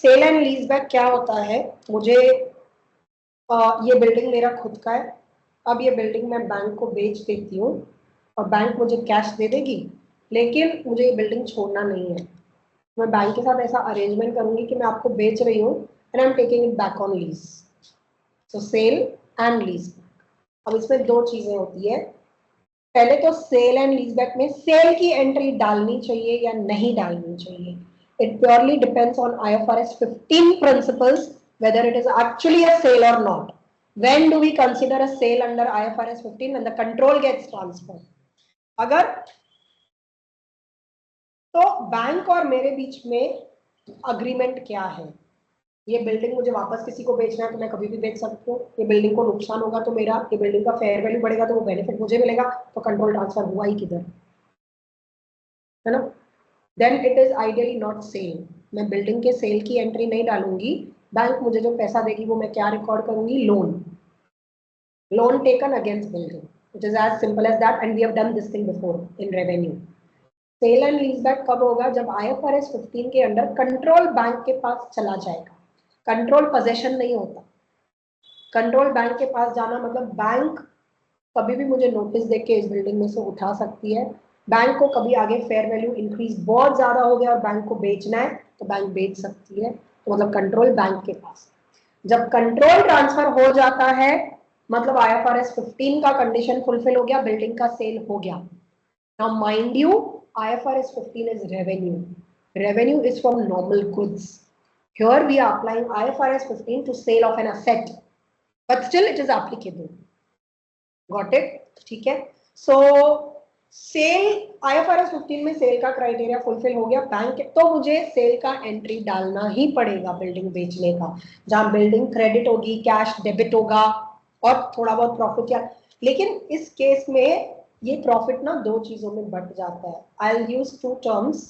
Cell and लीजबैक क्या होता है, मुझे ये बिल्डिंग मेरा खुद का है, अब ये बिल्डिंग मैं बैंक को बेच देती हूँ और बैंक मुझे कैश दे देगी, लेकिन मुझे ये बिल्डिंग छोड़ना नहीं है। मैं बैंक के साथ ऐसा अरेंजमेंट करूंगी कि मैं आपको बेच रही हूँ and I am taking it back on lease. So sale and lease. अब इसमें दो चीजें होती है। पहले तो सेल एंड लीजबैक में सेल की एंट्री डालनी चाहिए या नहीं डालनी चाहिए। It purely depends on IFRS 15 principles whether it is actually a sale or not. When do we consider a sale under IFRS 15? When the control gets transferred. अगर तो बैंक और मेरे बीच में अग्रीमेंट क्या है, ये बिल्डिंग मुझे वापस किसी को बेचना है तो मैं कभी भी बेच सकती हूँ, ये बिल्डिंग को नुकसान होगा तो मेरा ये बिल्डिंग का फेयर वैल्यू बढ़ेगा तो वो बेनिफिट मुझे मिलेगा, तो कंट्रोल ट्रांसफर हुआ ही किधर, है ना। Then it is ideally not sale. मैं बिल्डिंग के सेल की एंट्री नहीं डालूंगी, बैंक मुझे जो पैसा देगी वो मैं क्या रिकॉर्ड करूंगी, loan taken against building. It is as simple as that and we have done this thing before in revenue. Sale and leaseback कब होगा, जब IFRS 15 के अंडर कंट्रोल बैंक के पास चला जाएगा। कंट्रोल पोजेशन नहीं होता, कंट्रोल बैंक के पास जाना मतलब बैंक कभी भी मुझे नोटिस देके इस बिल्डिंग में से उठा सकती है। बैंक को कभी आगे फेयर वैल्यू इंक्रीज बहुत ज्यादा हो गया और बैंक को बेचना है तो बैंक बेच सकती है, तो मतलब कंट्रोल बैंक के पास। जब कंट्रोल ट्रांसफर हो जाता है मतलब IFRS 15 का कंडीशन फुलफिल हो गया, बिल्डिंग का सेल हो गया। Now mind you, IFRS 15 is revenue. Revenue is from normal goods. Here we are applying IFRS 15 to sale of an asset, but still it is applicable. Got it? ठीक है। So cell IFRS 15 में cell का criteria fulfil हो गया, bank तो मुझे cell का entry डालना ही पड़ेगा बिल्डिंग बेचने का, जहां बिल्डिंग क्रेडिट होगी, कैश डेबिट होगा और थोड़ा बहुत प्रॉफिट या, लेकिन इस केस में ये प्रॉफिट ना दो चीजों में बट जाता है। I will use two terms.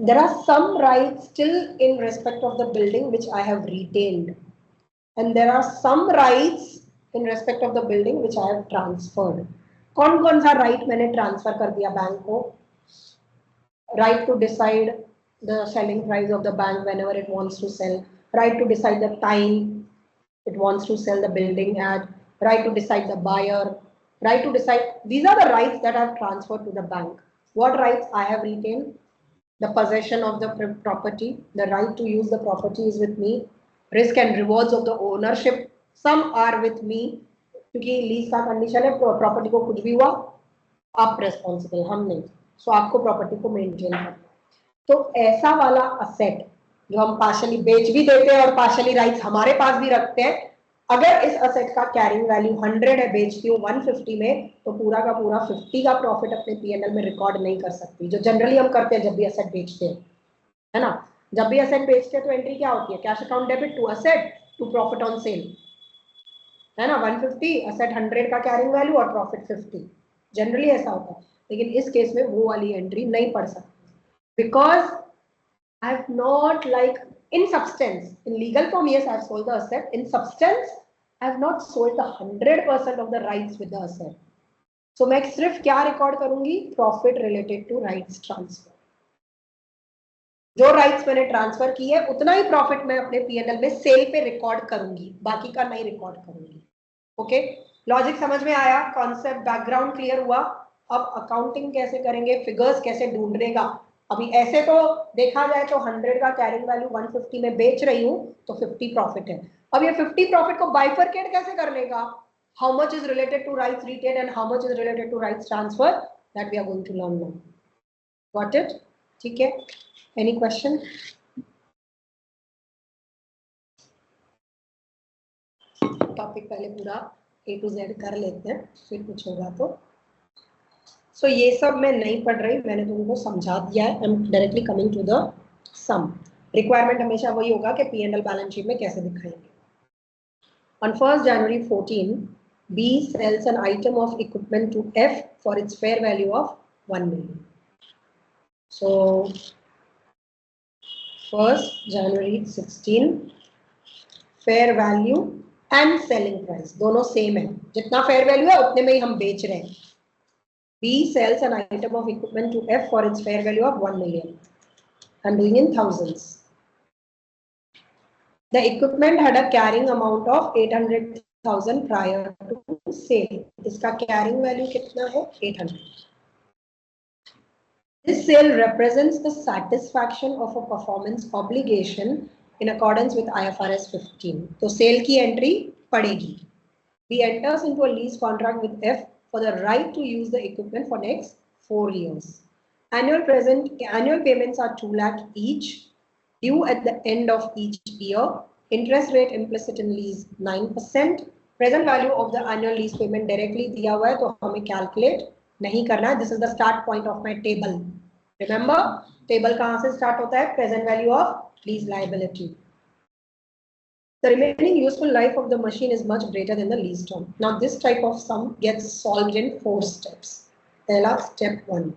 There are some rights still in respect of the building which I have retained, and there are some rights in respect of the building which I have transferred. कौन कौन सा right मैंने transfer कर दिया bank को? Right to decide the selling price of the bank whenever it wants to sell, right to decide the time it wants to sell the building at, right to decide the buyer, right to decide. These are the rights that I have transferred to the bank. What rights I have retained? The possession of the property, the right to use the property is with me, risk and rewards of the ownership, some are with me, क्योंकि lease का condition है property को कुछ भी हुआ आप responsible, हम नहीं, सो आपको प्रॉपर्टी को मेंटेन करना। तो ऐसा वाला असेट जो हम पार्शली बेच भी देते हैं और पार्शली राइट्स हमारे पास भी रखते हैं, अगर इस असेट का कैरिंग वैल्यू 100 है, बेचती हूँ 150 में, तो पूरा का पूरा 50 का प्रॉफिट अपने P&L में रिकॉर्ड नहीं कर सकती, जो जनरली हम करते हैं जब भी असेट बेचते हैं, है ना। जब भी असेट बेचते हैं तो एंट्री क्या होती है, cash account debit to asset to profit on sale, है ना। 150 असेट 100 का कैरिंग वैल्यू और प्रॉफिट 50, जनरली ऐसा होता है। लेकिन इस केस में वो वाली एंट्री नहीं पड़ सकती, because I have not, like, in substance, in legal form, yes, I have sold the asset. In substance, I have not sold the 100% of the rights with the asset. So मैं सिर्फ क्या record करूंगी, profit related to rights transfer. जो rights मैंने transfer की है उतना ही profit मैं अपने P&L में सेल पे रिकॉर्ड करूंगी, बाकी का नहीं रिकॉर्ड करूंगी। ओके, लॉजिक समझ में आया, कॉन्सेप्ट बैकग्राउंड क्लियर हुआ। अब अकाउंटिंग कैसे करेंगे, फिगर्स कैसे ढूंढनेगा। अभी ऐसे तो देखा जाए तो 100 का कैरिंग वैल्यू 150 में बेच रही हूँ तो 50 प्रॉफिट है। अब ये 50 प्रॉफिट को बाइफरकेट कैसे करने का, how much is related to rights retain and how much is related to rights transfer, that we are going to learn now. Got it? ठीक है, एनी क्वेश्चन? टॉपिक पहले पूरा A to Z कर लेते हैं, फिर कुछ होगा तो सो ये सब मैं नहीं पढ़ रही, मैंने तुमको समझा दिया है. I am directly coming to the sum. Requirement हमेशा वही होगा कि P&L बैलेंस शीट में कैसे दिखाएंगे. On 1st January 14, B sells an item of equipment to F for its fair value of 1 million. So 1st January 16, fair value and selling price दोनों same है. जितना fair value है उतने में ही हम बेच रहे हैं. B sells an item of equipment to F for its fair value of 1 million. I'm doing in thousands. The equipment had a carrying amount of 800,000 prior to sale. इसका carrying value कितना है? 800. This sale represents the satisfaction of a performance obligation in accordance with IFRS 15. तो sale की entry पड़ेगी. B enters into a lease contract with F for the right to use the equipment for next 4 years. Annual payments are 2 lakh each, due at the end of each year. Interest rate implicit in lease 9%. Present value of the annual lease payment directly दिया हुआ है तो हमें calculate नहीं करना है. This is the start point of my table. Remember, table कहाँ से start होता है? Present value of lease liability. The remaining useful life of the machine is much greater than the lease term. Now, this type of sum gets solved in 4 steps. Pehla, step 1.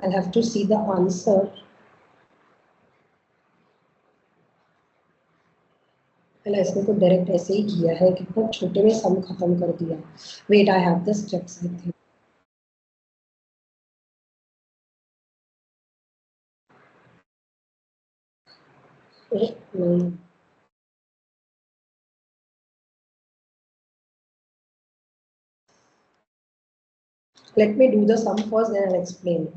I'll have to see the answer. पहले इसने तो direct ऐसे ही किया है, कितना छोटे में सम खत्म कर दिया. Wait, I have the steps, I think. No. Let me do the sum first, then I'll explain.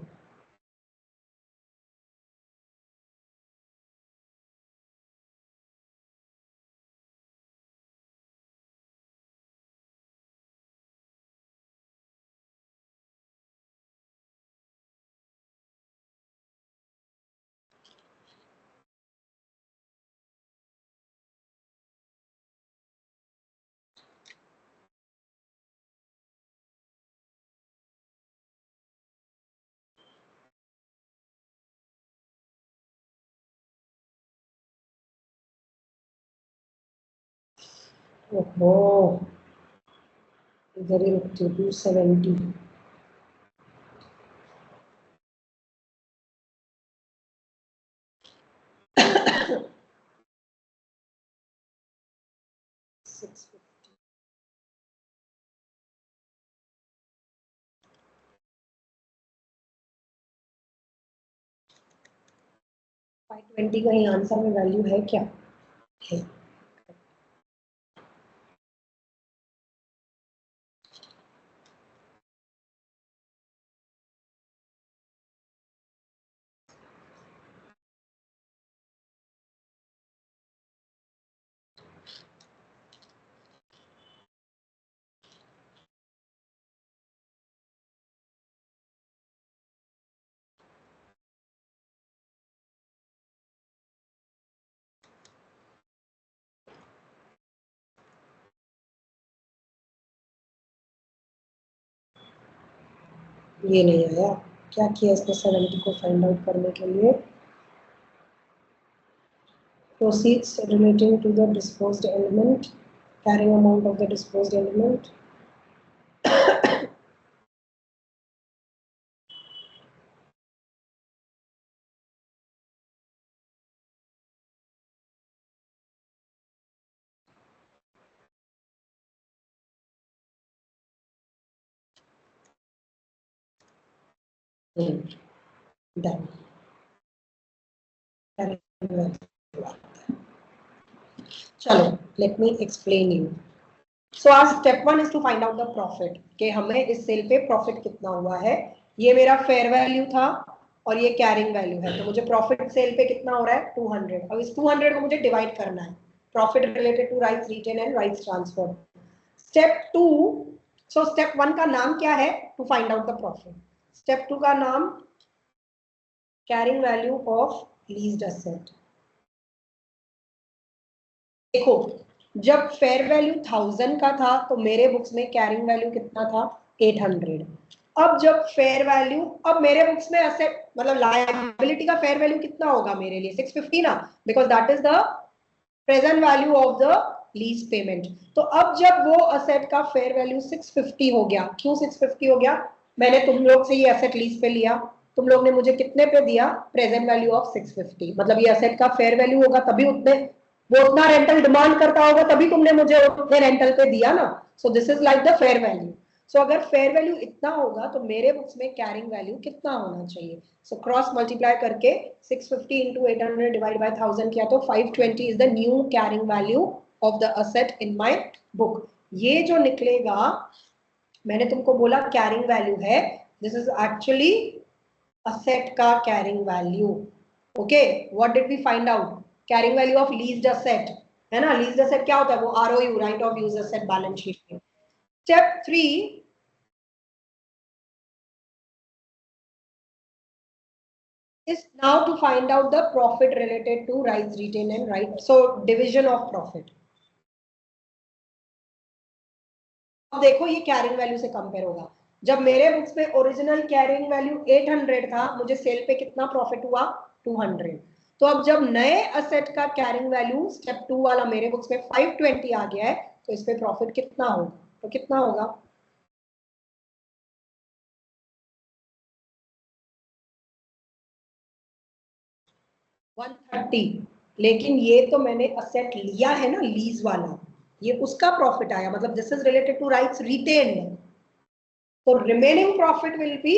Oh, इधर ही रुकती हूँ. 270. $520 का ही आंसर में वैल्यू है क्या? है. ये नहीं आया. क्या किया इसने 70 को फाइंड आउट करने के लिए? Proceeds relating to the disposed element, carrying amount of the disposed element. Done. चलो, let me explain you. So our step 1 is to find out the profit. कि हमें इस सेल पे प्रॉफिट कितना हुआ है. ये मेरा फेयर वैल्यू था और ये कैरिंग वैल्यू है, तो मुझे प्रॉफिट सेल पे कितना हो रहा है? 200. अब इस 200 को मुझे डिवाइड करना है. Profit related to rights retain and rights transfer. Step 2. So step 1 का नाम क्या है? To find out the profit. Step 2 का नाम carrying value of leased asset. देखो, जब फेयर वैल्यू 1000 का था तो मेरे बुक्स में कैरिंग वैल्यू कितना था 800। अब जब फेयर वैल्यू, अब मेरे बुक्स में एसेट मतलब लायबिलिटी का फेयर वैल्यू कितना होगा मेरे लिए 650 ना, because that is the present value of the lease payment. तो अब जब वो असेट का फेयर वैल्यू 650 हो गया, क्यों 650 हो गया, मैंने तुम लोग से ये असेट लीज पे लिया, तुम लोग ने मुझे कितने पे दिया, प्रेजेंट वैल्यू ऑफ 650, मतलब ये असेट का फेयर वैल्यू होगा तभी उतने, वो उतना रेंटल डिमांड करता होगा तभी तुमने मुझे उतने रेंटल पे दिया ना। So this is like the fair value. So अगर फेयर वैल्यू इतना होगा तो मेरे बुक्स में कैरिंग वैल्यू कितना होना चाहिए। सो क्रॉस मल्टीप्लाई करके 650 into 800 डिवाइड बाय 1000 किया तो 520 is the new carrying value of the asset in my book. ये जो निकलेगा, मैंने तुमको बोला कैरिंग वैल्यू है, दिस इज एक्चुअली असेट का carrying value. Okay, what did we find out, carrying value of leased asset है ना। लीज्ड असेट क्या होता है, वो ROU, right of use asset, balance sheet में। Step 3 is now to find out the profit related to rights retained and right, so division of profit। अब देखो ये कैरिंग वैल्यू से कंपेयर होगा, जब मेरे बुक्स में ओरिजिनल कैरिंग वैल्यू 800 था, मुझे सेल पे कितना प्रॉफिट हुआ 200। तो अब जब नए असेट का कैरिंग वैल्यू स्टेप 2 वाला मेरे बुक्स में 520 आ गया है, तो इस पे प्रॉफिट कितना होगा, तो कितना होगा 130। लेकिन ये तो मैंने असेट लिया है ना लीज वाला, ये उसका प्रॉफिट आया, मतलब this is related to rights retained. So remaining profit will be,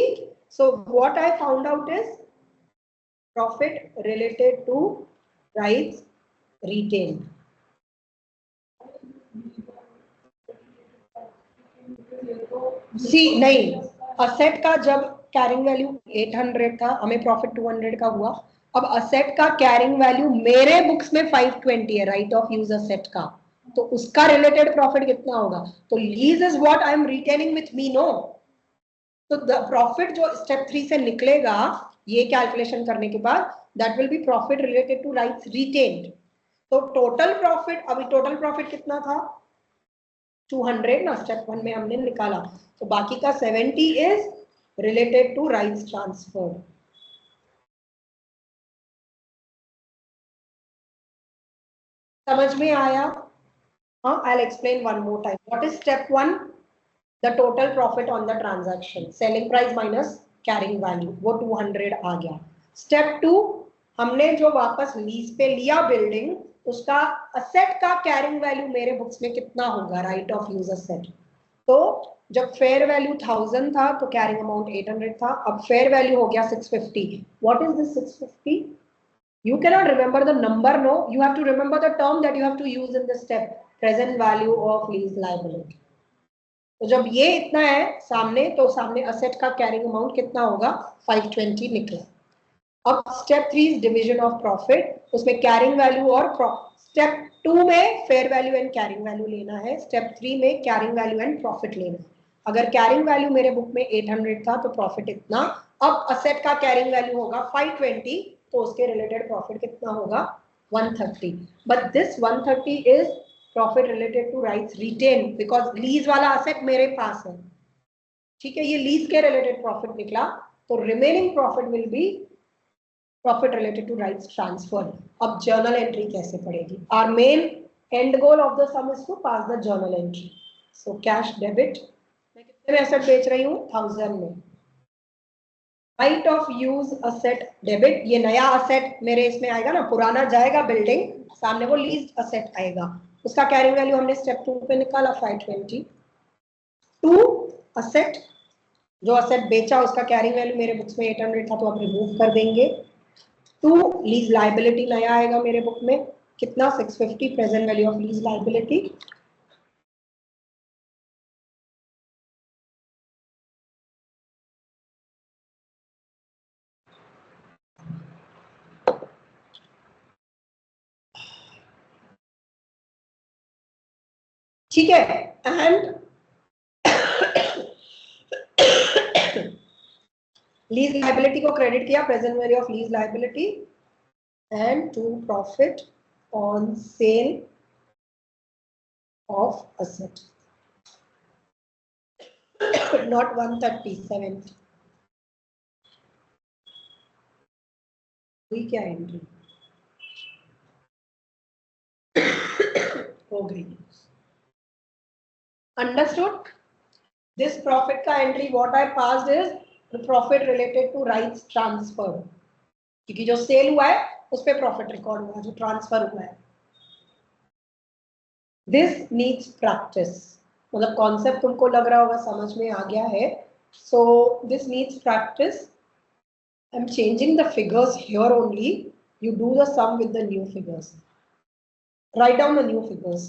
so what I found out is profit related to rights retained। सी नहीं, असेट का जब कैरिंग वैल्यू 800 था, हमें प्रॉफिट 200 का हुआ। अब असेट का कैरिंग वैल्यू मेरे बुक्स में 520 है, राइट ऑफ यूज असेट का, तो उसका रिलेटेड प्रॉफिट कितना होगा, तो lease is what I am retaining with me no. तो द प्रॉफिट जो स्टेप 3 से निकलेगा, ये कैलकुलेशन करने के बाद, that will be profit related to rights retained. तो टोटल प्रॉफिट, अभी टोटल प्रॉफिट कितना था 200 ना, स्टेप 1 में हमने निकाला, तो बाकी का 70 is related to rights transfer. समझ में आया? हाँ, I will explain one more time. What is step 1, the total profit on the transaction, selling price minus carrying value, वो 200 आ गया। स्टेप 2, हमने जो वापस लीज पे लिया बिल्डिंग, उसका असेट का कैरिंग वैल्यू मेरे बुक्स में कितना होगा, राइट ऑफ यूज असेट। तो जब फेयर वैल्यू 1000 था तो कैरिंग अमाउंट 800 था, अब फेयर वैल्यू हो गया 650। What is this 650? You cannot remember the number, no, you have to remember the term that you have to use in this step, present value of lease liability। तो जब ये इतना है सामने, तो सामने असेट का कैरिंग अमाउंट कितना होगा 520 निकला। अब step 3 is division of profit, उसमें कैरिंग वैल्यू और स्टेप 2 में fair value and carrying value लेना है, स्टेप 3 में कैरिंग वैल्यू एंड प्रॉफिट लेना है। अगर कैरिंग वैल्यू मेरे बुक में 800 था तो प्रॉफिट इतना, अब असेट का कैरिंग वैल्यू होगा 520, तो उसके रिलेटेड प्रॉफिट कितना होगा 130। But this 130 is profit related to rights retain, because lease वाला असेट मेरे पास है, ठीक है, ये लीज के रिलेटेड प्रॉफिट निकला, तो remaining profit will be profit related to rights transferred। अब journal entry कैसे पड़ेगी, our main end goal of the sum is to pass the journal entry। so cash debit, मैं कितने में asset बेच रही हूँ 1000 में, right of use asset debit, ये नया asset मेरे इसमें आएगा ना, पुराना जाएगा बिल्डिंग, सामने वो leased asset आएगा, उसका carrying value हमने step 2 पे निकाला 520। टू asset, जो asset बेचा उसका carrying value मेरे बुक्स में 800 था, तो आप रिमूव कर देंगे। टू लीज लाइबिलिटी नया आएगा मेरे बुक में, कितना 650, present value of lease liability. ठीक है, एंड लीज लाइबिलिटी को क्रेडिट किया, present value of lease liability, and to profit on sale of asset. Not 137. We क्या entry? हो गई. Understood? This profit का entry what I passed is the profit related to rights transferred. क्योंकि जो cell हुआ है उस पे प्रॉफिट रिकॉर्ड हुआ, जो ट्रांसफर हुआ है. This needs practice. मतलब कॉन्सेप्ट तुमको लग रहा होगा समझ में आ गया है. So this needs practice. I am changing the figures here only. You do the sum with the new figures. Write down the new figures.